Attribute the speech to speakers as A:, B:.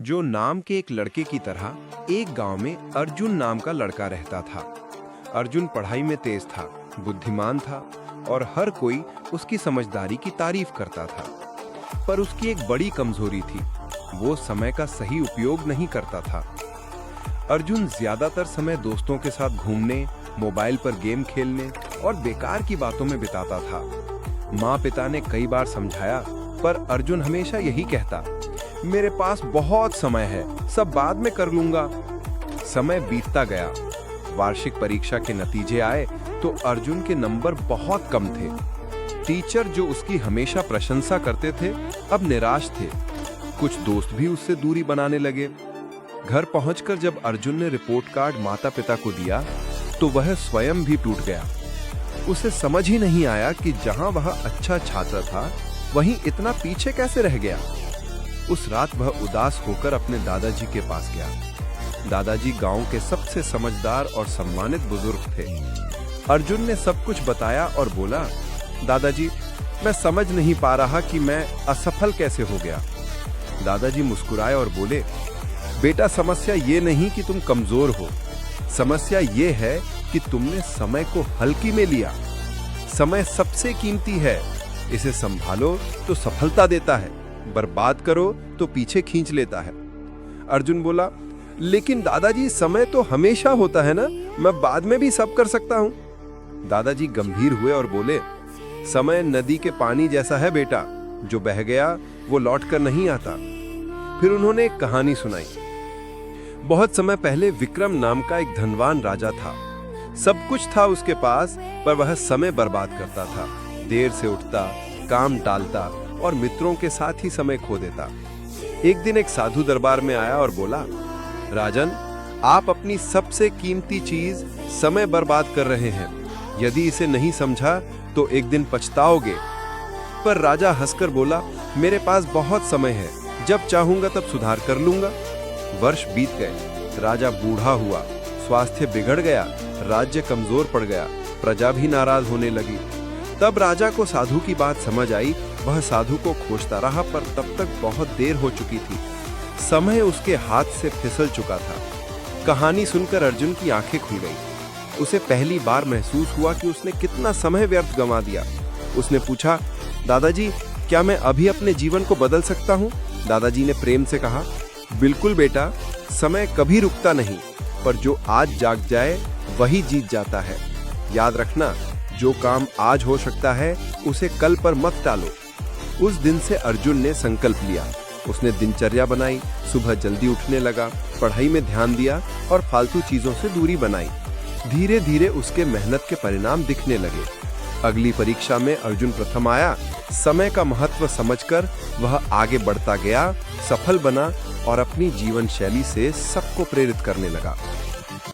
A: जो नाम के एक लड़के की तरह एक गांव में अर्जुन नाम का लड़का रहता था। अर्जुन पढ़ाई में तेज था, बुद्धिमान था और हर कोई उसकी समझदारी की तारीफ करता था। पर उसकी एक बड़ी कमजोरी थी, वो समय का सही उपयोग नहीं करता था। अर्जुन ज्यादातर समय दोस्तों के साथ घूमने, मोबाइल पर गेम खेलने और बेकार की बातों में बिताता था। माँ पिता ने कई बार समझाया, पर अर्जुन हमेशा यही कहता, मेरे पास बहुत समय है, सब बाद में कर लूंगा। समय बीतता गया। वार्षिक परीक्षा के नतीजे आए तो अर्जुन के नंबर बहुत कम थे। टीचर जो उसकी हमेशा प्रशंसा करते थे, अब निराश थे। कुछ दोस्त भी उससे दूरी बनाने लगे। घर पहुंचकर जब अर्जुन ने रिपोर्ट कार्ड माता पिता को दिया तो वह स्वयं भी टूट गया। उसे समझ ही नहीं आया कि जहां वह अच्छा छात्र था, वहीं इतना पीछे कैसे रह गया। उस रात वह उदास होकर अपने दादाजी के पास गया। दादाजी गांव के सबसे समझदार और सम्मानित बुजुर्ग थे। अर्जुन ने सब कुछ बताया और बोला, दादाजी, मैं समझ नहीं पा रहा कि मैं असफल कैसे हो गया। दादाजी मुस्कुराए और बोले, बेटा, समस्या ये नहीं कि तुम कमजोर हो, समस्या ये है कि तुमने समय को हल्की में लिया। समय सबसे कीमती है, इसे संभालो तो सफलता देता है, बर्बाद करो तो पीछे खींच लेता है। अर्जुन बोला, लेकिन दादाजी, समय तो हमेशा होता है ना, मैं बाद में भी सब कर सकता हूं। दादाजी गंभीर हुए और बोले, समय नदी के पानी जैसा है बेटा, जो बह गया वो लौट कर नहीं आता। फिर उन्होंने एक कहानी सुनाई। बहुत समय पहले विक्रम नाम का एक धनवान राजा था। सब कुछ था उसके पास, पर वह समय बर्बाद करता था। देर से उठता, काम टालता और मित्रों के साथ ही समय खो देता। एक दिन एक साधु दरबार में आया और बोला, राजन, आप अपनी सबसे कीमती चीज समय बर्बाद कर रहे हैं। यदि इसे नहीं समझा तो एक दिन पछताओगे। पर राजा हंसकर बोला, मेरे पास बहुत समय है, जब चाहूंगा तब सुधार कर लूंगा। वर्ष बीत गए, राजा बूढ़ा हुआ, स्वास्थ्य बिगड़ गया, राज्य कमजोर पड़ गया, प्रजा भी नाराज होने लगी। तब राजा को साधु की बात समझ आई। वह साधु को खोजता रहा, पर तब तक बहुत देर हो चुकी थी। समय उसके हाथ से फिसल चुका था। कहानी सुनकर अर्जुन की आंखें खुल गई। उसे पहली बार महसूस हुआ कि उसने कितना समय व्यर्थ गंवा दिया। उसने पूछा, दादाजी, क्या मैं अभी अपने जीवन को बदल सकता हूँ? दादाजी ने प्रेम से कहा, बिल्कुल बेटा, समय कभी रुकता नहीं, पर जो आज जाग जाए वही जीत जाता है। याद रखना, जो काम आज हो सकता है उसे कल पर मत टालो। उस दिन से अर्जुन ने संकल्प लिया। उसने दिनचर्या बनाई, सुबह जल्दी उठने लगा, पढ़ाई में ध्यान दिया और फालतू चीजों से दूरी बनाई। धीरे धीरे उसके मेहनत के परिणाम दिखने लगे। अगली परीक्षा में अर्जुन प्रथम आया। समय का महत्व समझकर वह आगे बढ़ता गया, सफल बना और अपनी जीवन शैली से सबको प्रेरित करने लगा।